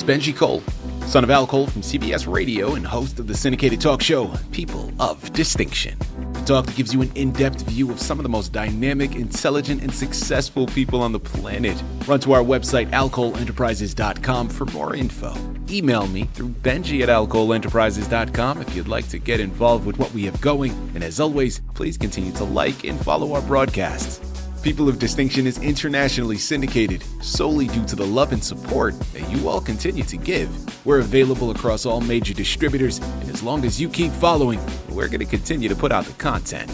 is Benji Cole, son of Al Cole from CBS Radio and host of the syndicated talk show, People of Distinction. A talk that gives you an in-depth view of some of the most dynamic, intelligent, and successful people on the planet. Run to our website, alcoleenterprises.com for more info. Email me through benji@alcoleenterprises.com if you'd like to get involved with what we have going. And as always, please continue to like and follow our broadcasts. People of Distinction is internationally syndicated solely due to the love and support that you all continue to give. We're available across all major distributors, and as long as you keep following, we're going to continue to put out the content.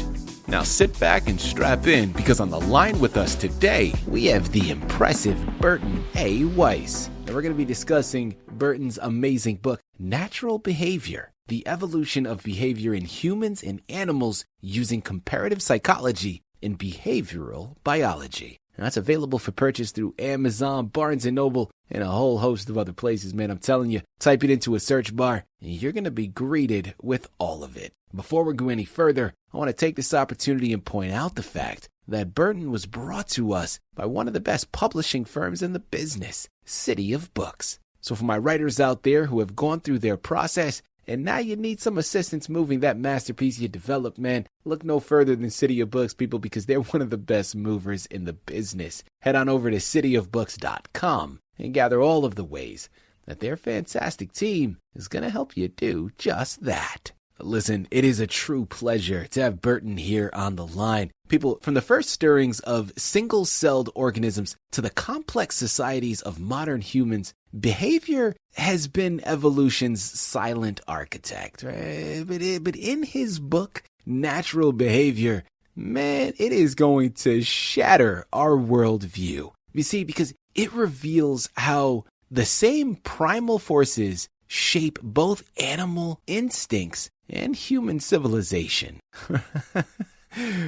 Now sit back and strap in, because on the line with us today, we have the impressive Burton A. Weiss. And we're going to be discussing Burton's amazing book, Natural Behavior: The Evolution of Behavior in Humans and Animals Using Comparative Psychology in Behavioral Biology. And that's available for purchase through Amazon, Barnes & Noble, and a whole host of other places, man. I'm telling you, type it into a search bar, and you're going to be greeted with all of it. Before we go any further, I want to take this opportunity and point out the fact that Burton was brought to us by one of the best publishing firms in the business, Citi of Books. So for my writers out there who have gone through their process, and now you need some assistance moving that masterpiece you developed, man, look no further than Citi of Books, people, because they're one of the best movers in the business. Head on over to citiofbooks.com and gather all of the ways that their fantastic team is going to help you do just that. Listen, it is a true pleasure to have Burton here on the line. People, from the first stirrings of single-celled organisms to the complex societies of modern humans, behavior has been evolution's silent architect, right? But in his book, Natural Behavior, man, it is going to shatter our worldview. You see, because it reveals how the same primal forces shape both animal instincts and human civilization.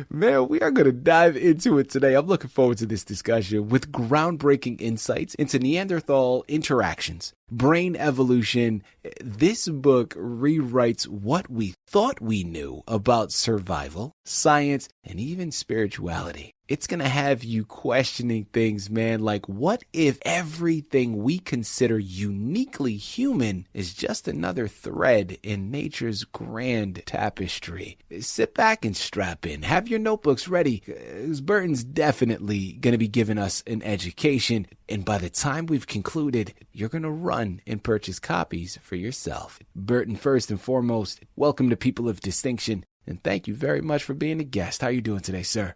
Man, we are going to dive into it today. I'm looking forward to this discussion with groundbreaking insights into Neanderthal interactions, brain evolution. This book rewrites what we thought we knew about survival, science, and even spirituality. It's going to have you questioning things, man, like what if everything we consider uniquely human is just another thread in nature's grand tapestry? Sit back and strap in. Have your notebooks ready, because Burton's definitely going to be giving us an education. And by the time we've concluded, you're going to run and purchase copies for yourself. Burton, first and foremost, welcome to People of Distinction. And thank you very much for being a guest. How are you doing today, sir?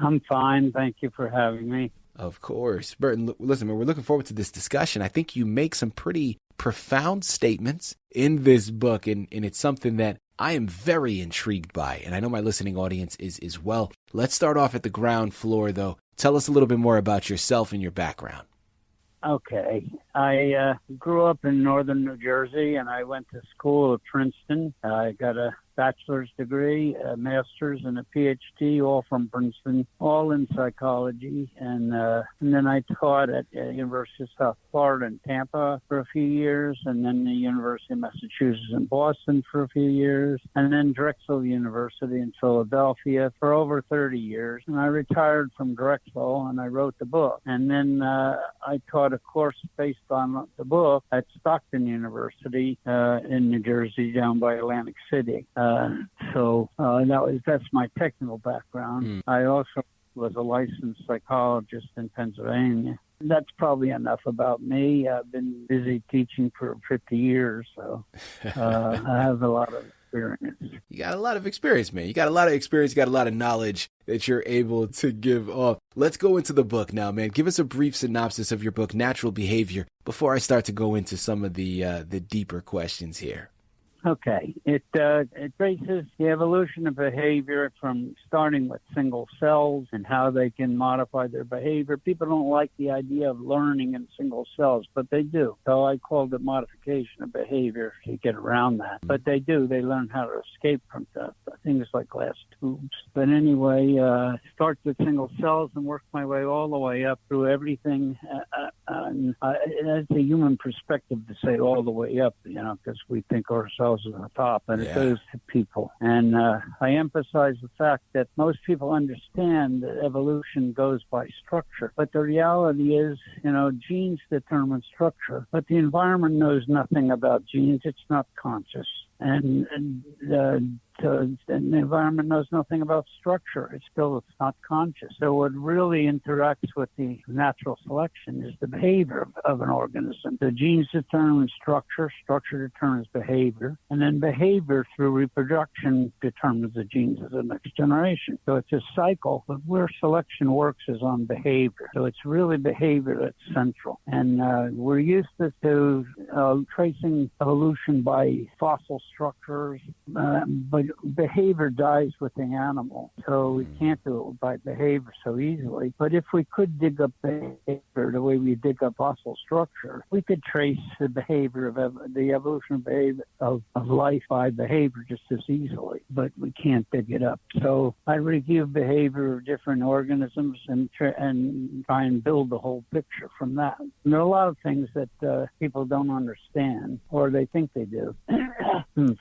I'm fine. Thank you for having me. Of course. Burton, listen, man, we're looking forward to this discussion. I think you make some pretty profound statements in this book, and it's something that I am very intrigued by, and I know my listening audience is as well. Let's start off at the ground floor, though. Tell us a little bit more about yourself and your background. Okay. I grew up in northern New Jersey, and I went to school at Princeton. I got a bachelor's degree, a master's, and a PhD, all from Princeton, all in psychology. And then I taught at the University of South Florida in Tampa for a few years, and then the University of Massachusetts in Boston for a few years, and then Drexel University in Philadelphia for over 30 years. And I retired from Drexel, and I wrote the book. And then I taught a course based on the book at Stockton University in New Jersey, down by Atlantic City. That's my technical background. I also was a licensed psychologist in Pennsylvania. That's probably enough about me. I've been busy teaching for 50 years, so I have a lot of experience. You got a lot of experience, man. You got a lot of experience. You got a lot of knowledge that you're able to give off. Let's go into the book now, man. Give us a brief synopsis of your book, Natural Behavior, before I start to go into some of the deeper questions here. Okay. It traces the evolution of behavior from starting with single cells and how they can modify their behavior. People don't like the idea of learning in single cells, but they do. So I called it modification of behavior to get around that. But they do. They learn how to escape from things like glass tubes. But anyway, start with single cells and work my way all the way up through everything. It's a human perspective to say all the way up, because we think ourselves Neanderthals at the top, and it goes to people. And I emphasize the fact that most people understand that evolution goes by structure. But the reality is, genes determine structure, but the environment knows nothing about genes. It's not conscious. And the environment knows nothing about structure. It's not conscious. So what really interacts with the natural selection is the behavior of an organism. The genes determine structure determines behavior, and then behavior through reproduction determines the genes of the next generation. So it's a cycle, but where selection works is on behavior. So it's really behavior that's central. And we're used to tracing evolution by fossil structures, but behavior dies with the animal, so we can't do it by behavior so easily. But if we could dig up behavior the way we dig up fossil structure, we could trace the behavior of the evolution of behavior of life by behavior just as easily, but we can't dig it up. So I review behavior of different organisms and try and build the whole picture from that. And there are a lot of things that people don't understand, or they think they do.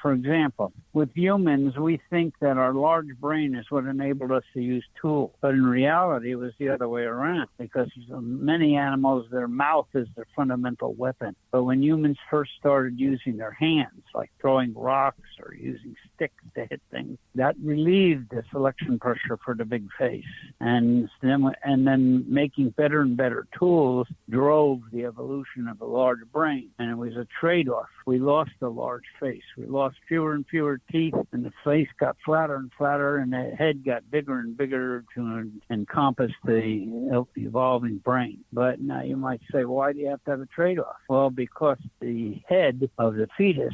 For example, with humans, we think that our large brain is what enabled us to use tools. But in reality, it was the other way around, because many animals, their mouth is their fundamental weapon. But when humans first started using their hands, like throwing rocks or using sticks to hit things, that relieved the selection pressure for the big face. And then making better and better tools drove the evolution of a large brain. And it was a trade-off. We lost a large face. We lost fewer and fewer teeth, and the face got flatter and flatter, and the head got bigger and bigger to encompass the evolving brain. But now you might say, why do you have to have a trade-off? Well, because the head of the fetus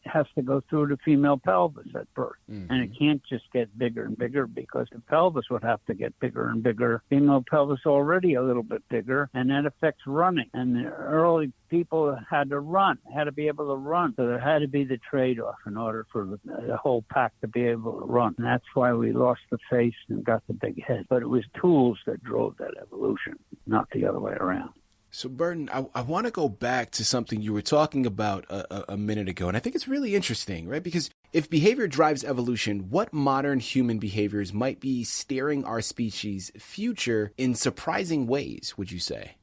has to go through the female pelvis at birth. Mm-hmm. And it can't just get bigger and bigger, because the pelvis would have to get bigger and bigger. Female pelvis already a little bit bigger, and that affects running. And the early people had to run, had to be able to run. So there had to be the trade-off in order for the whole pack to be able to run. And that's why we lost the face and got the big head. But it was tools that drove that evolution, not the other way around. So, Burton, I want to go back to something you were talking about a minute ago, and I think it's really interesting, right? Because if behavior drives evolution, what modern human behaviors might be steering our species' future in surprising ways, would you say?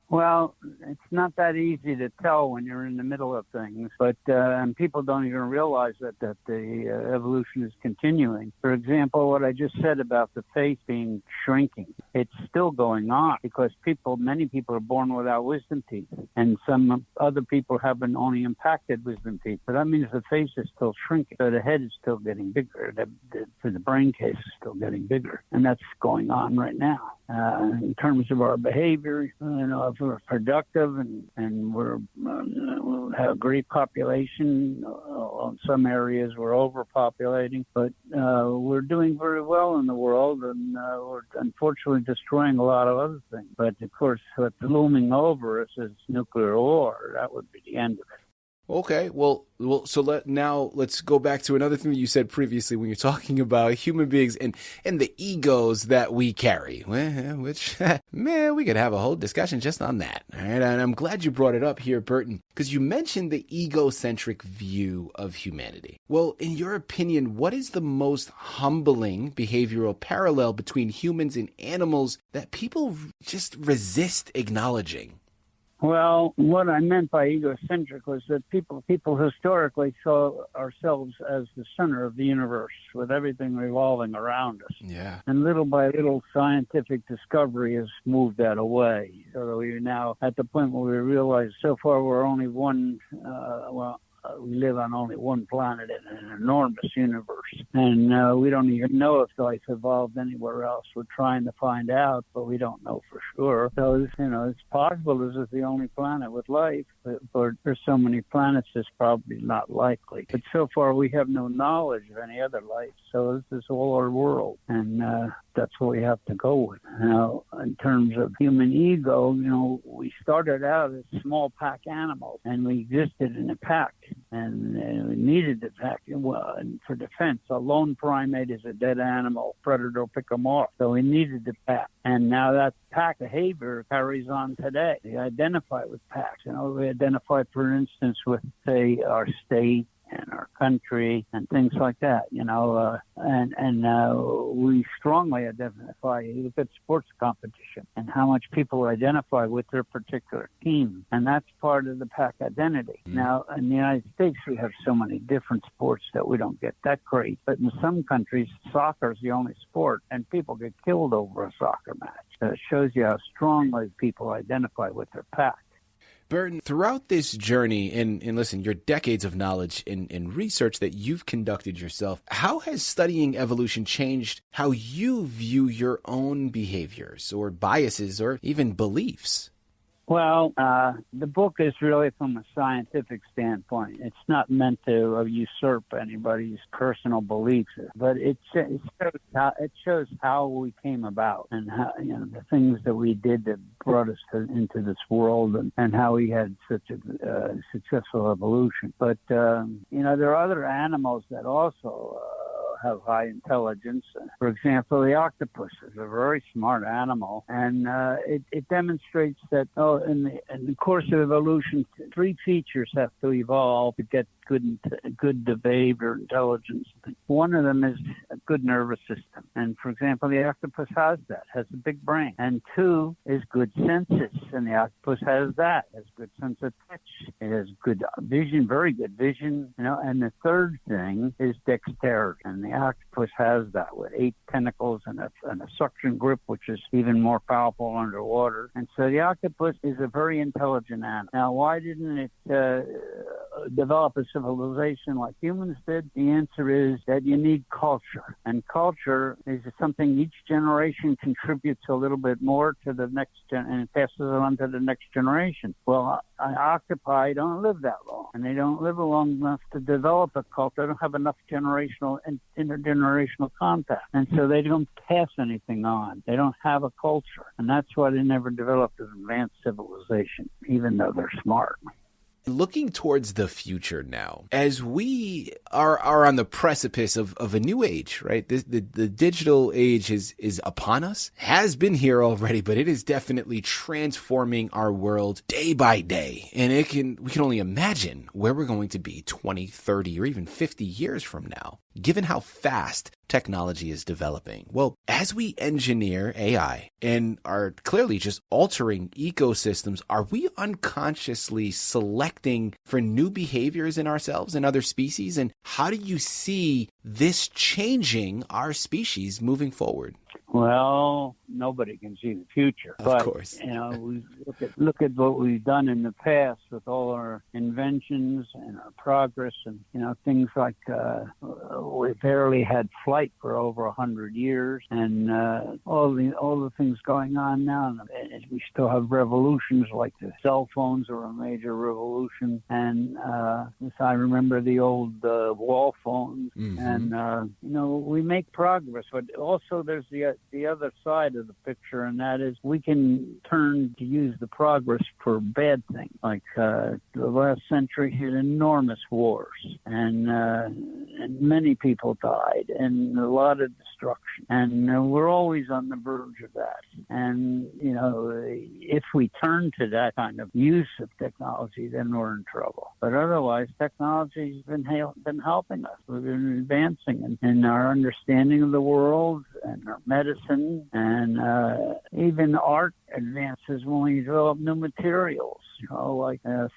Well, it's not that easy to tell when you're in the middle of things, but and people don't even realize that the evolution is continuing. For example, what I just said about the face being shrinking, it's still going on, because many people are born without wisdom teeth, and some other people have only impacted wisdom teeth. So that means the face is still shrinking. So the head is still getting bigger. The brain case is still getting bigger, and that's going on right now. In terms of our behavior, if we're productive and we'll have a great population. In some areas we're overpopulating, but we're doing very well in the world, and we're unfortunately destroying a lot of other things. But of course, what's looming over us is nuclear war. That would be the end of it. Okay, well, so let's go back to another thing that you said previously when you're talking about human beings and the egos that we carry, which, man, we could have a whole discussion just on that. All right, and I'm glad you brought it up here, Burton, because you mentioned the egocentric view of humanity. Well, in your opinion, what is the most humbling behavioral parallel between humans and animals that people just resist acknowledging? Well, what I meant by egocentric was that people historically saw ourselves as the center of the universe, with everything revolving around us. Yeah. And little by little, scientific discovery has moved that away. So we're now at the point where we realize so far we're only one, we live on only one planet in an enormous universe. And we don't even know if life evolved anywhere else. We're trying to find out, but we don't know for sure. So, it's possible this is the only planet with life, but there's so many planets it's probably not likely. But so far we have no knowledge of any other life. So this is all our world. And that's what we have to go with. Now, in terms of human ego, we started out as small pack animals, and we existed in a pack, and we needed the pack for defense. A lone primate is a dead animal. Predator will pick them off. So we needed the pack. And now that pack behavior carries on today. We identify with packs. We identify, for instance, with, say, our state, and our country and things like that, we strongly identify. You look at sports competition and how much people identify with their particular team, and that's part of the pack identity. Now, in the United States, we have so many different sports that we don't get that great, but in some countries, soccer is the only sport, and people get killed over a soccer match. So it shows you how strongly people identify with their pack. Burton, throughout this journey, and listen, your decades of knowledge and research that you've conducted yourself, how has studying evolution changed how you view your own behaviors or biases or even beliefs? Well, the book is really from a scientific standpoint. It's not meant to usurp anybody's personal beliefs, but it shows how we came about and how, the things that we did that brought us into this world and how we had such a successful evolution. But, there are other animals that also have high intelligence. For example, the octopus is a very smart animal, and it demonstrates that in the course of evolution, 3 features have to evolve to get good behavior, intelligence. One of them is a good nervous system, and for example, the octopus has a big brain. And 2 is good senses, and the octopus has good sense of touch. It has good vision, very good vision, And the third thing is dexterity, and the octopus has that with 8 tentacles and a suction grip, which is even more powerful underwater. And so the octopus is a very intelligent animal. Now, why didn't it develop a civilization like humans did? The answer is that you need culture. And culture is something each generation contributes a little bit more to the next and it passes it on to the next generation. Well, octopi don't live that long, and they don't live long enough to develop a culture. They don't have enough generational and intergenerational contact, and so they don't pass anything on. They don't have a culture, and that's why they never developed an advanced civilization, even though they're smart. Looking towards the future now, as we are on the precipice of a new age, right? The digital age is upon us, has been here already, but it is definitely transforming our world day by day. And we can only imagine where we're going to be 20, 30, or even 50 years from now, given how fast technology is developing. Well, as we engineer AI and are clearly just altering ecosystems, are we unconsciously selecting for new behaviors in ourselves and other species? And how do you see this changing our species moving forward? Well, nobody can see the future. Of course. We look at what we've done in the past with all our inventions and our progress, and things like we barely had flight for over 100 years, and all the things going on now. And we still have revolutions like the cell phones are a major revolution, and I remember the old wall phones, and we make progress, but also there's the other side of the picture, and that is we can turn to use the progress for bad things. Like the last century had enormous wars, and many people died, and a lot of destruction, and we're always on the verge of that. And if we turn to that kind of use of technology, then we're in trouble. But otherwise, technology's been helping us. We've been advancing in our understanding of the world and our medicine, and even art advances when we develop new materials. Like the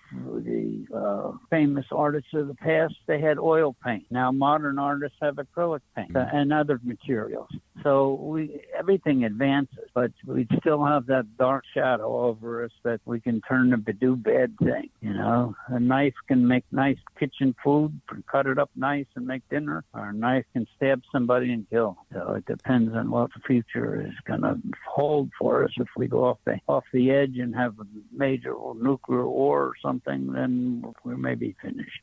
famous artists of the past, they had oil paint. Now modern artists have acrylic paint and other materials. So everything advances, but we still have that dark shadow over us that we can turn to do bad things. A knife can make nice kitchen food, cut it up nice and make dinner, or a knife can stab somebody and kill them. So it depends on what the future is going to hold for us. If we go off the edge and have a major nuclear war or something, then we may be finished.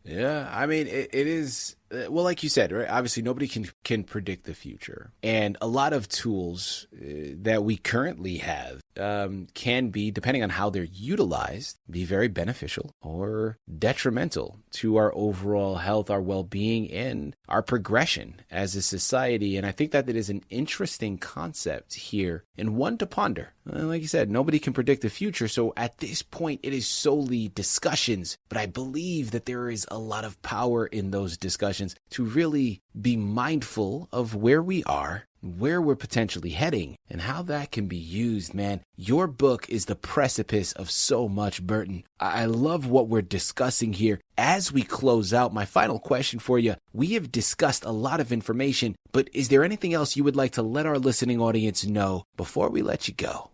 Yeah, I mean, it is Well, like you said, right? Obviously, nobody can predict the future. And a lot of tools that we currently have can be, depending on how they're utilized, be very beneficial or detrimental to our overall health, our well-being, and our progression as a society. And I think that it is an interesting concept here and one to ponder. Like you said, nobody can predict the future. So at this point, it is solely discussions. But I believe that there is a lot of power in those discussions to really be mindful of where we are, where we're potentially heading, and how that can be used, man. Your book is the precipice of so much, Burton. I love what we're discussing here. As we close out, my final question for you, we have discussed a lot of information, but is there anything else you would like to let our listening audience know before we let you go?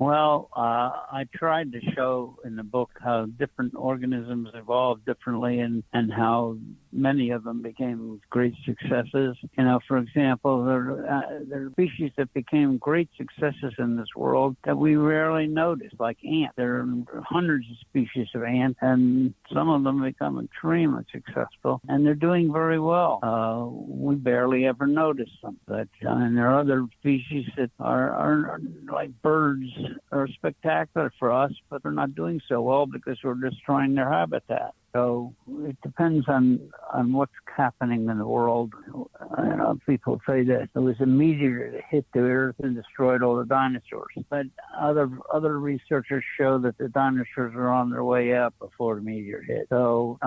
Well, I tried to show in the book how different organisms evolved differently and how many of them became great successes. You know, for example, there are species that became great successes in this world that we rarely notice, like ants. There are hundreds of species of ants, and some of them become extremely successful, and they're doing very well. We barely ever notice them. And there are other species that are like birds, are spectacular for us, but they're not doing so well because we're destroying their habitat. So it depends on what's happening in the world. People say that there was a meteor that hit the earth and destroyed all the dinosaurs. But other researchers show that the dinosaurs are on their way up before the meteor hit. So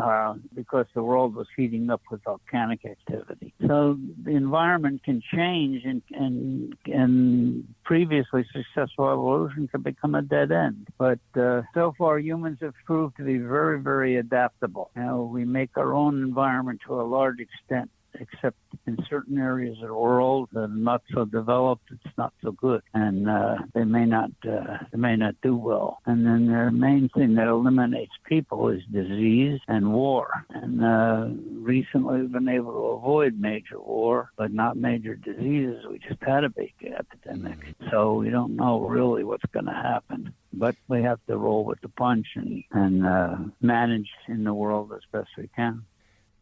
because the world was heating up with volcanic activity. So the environment can change and previously successful evolution can become a dead end. But so far humans have proved to be very, very adaptable. We make our own environment to a large extent, except in certain areas of the world that are not so developed, it's not so good, and they may not do well. And then the main thing that eliminates people is disease and war. And recently we've been able to avoid major war, but not major diseases. We just had a big epidemic, so we don't know really what's going to happen. But we have to roll with the punch and manage in the world as best we can.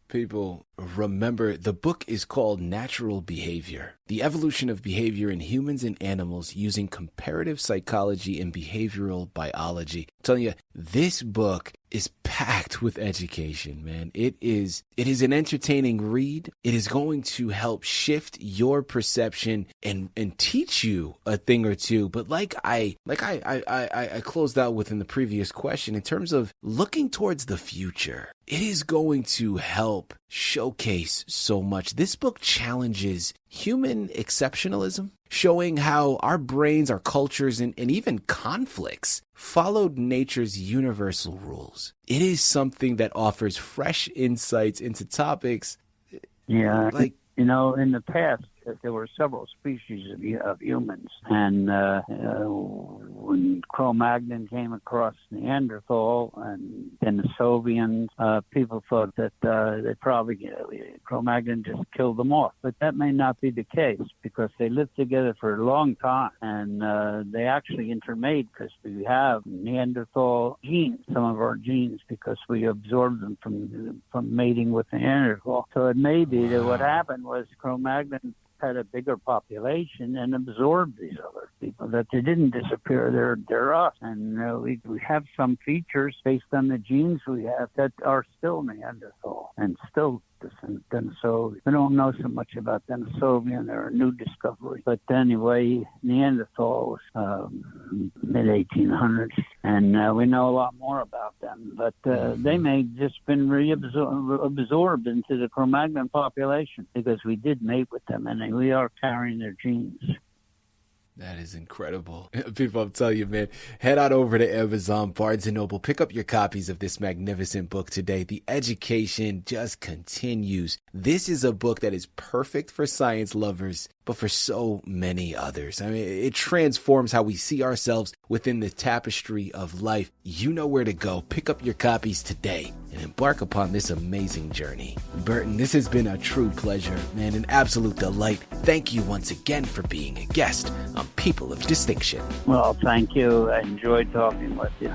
People, remember, the book is called Natural Behavior, The Evolution of Behavior in Humans and Animals Using Comparative Psychology and Behavioral Biology. I'm telling you, this book is packed with education, man. It is an entertaining read. It is going to help shift your perception and teach you a thing or two. But like I closed out with in the previous question, in terms of looking towards the future, it is going to help showcase so much. This book challenges human exceptionalism, showing how our brains, our cultures, and even conflicts followed nature's universal rules. It is something that offers fresh insights into topics. Yeah, in the past, there were several species of humans, and when Cro-Magnon came across Neanderthal and Denisovians, people thought that Cro-Magnon just killed them off. But that may not be the case because they lived together for a long time, and they actually intermarried because we have Neanderthal genes, some of our genes, because we absorbed them from mating with Neanderthal. So it may be that what happened was Cro-Magnon had a bigger population and absorbed these other people, that they didn't disappear. They're us. And we have some features based on the genes we have that are still Neanderthal and still Denisovian. We don't know so much about Denisovian. They're a new discovery. But anyway, Neanderthal was mid-1800s, and we know a lot more about them. But they may have just been reabsorbed into the Cro-Magnon population because we did mate with them, and we are carrying their genes. That is incredible. People, I'm telling you, man, head on over to Amazon, Barnes & Noble, pick up your copies of this magnificent book today. The education just continues. This is a book that is perfect for science lovers, but for so many others. I mean, it transforms how we see ourselves within the tapestry of life. You know where to go. Pick up your copies today and embark upon this amazing journey. Burton, this has been a true pleasure, man, an absolute delight. Thank you once again for being a guest on People of Distinction. Well, thank you. I enjoyed talking with you.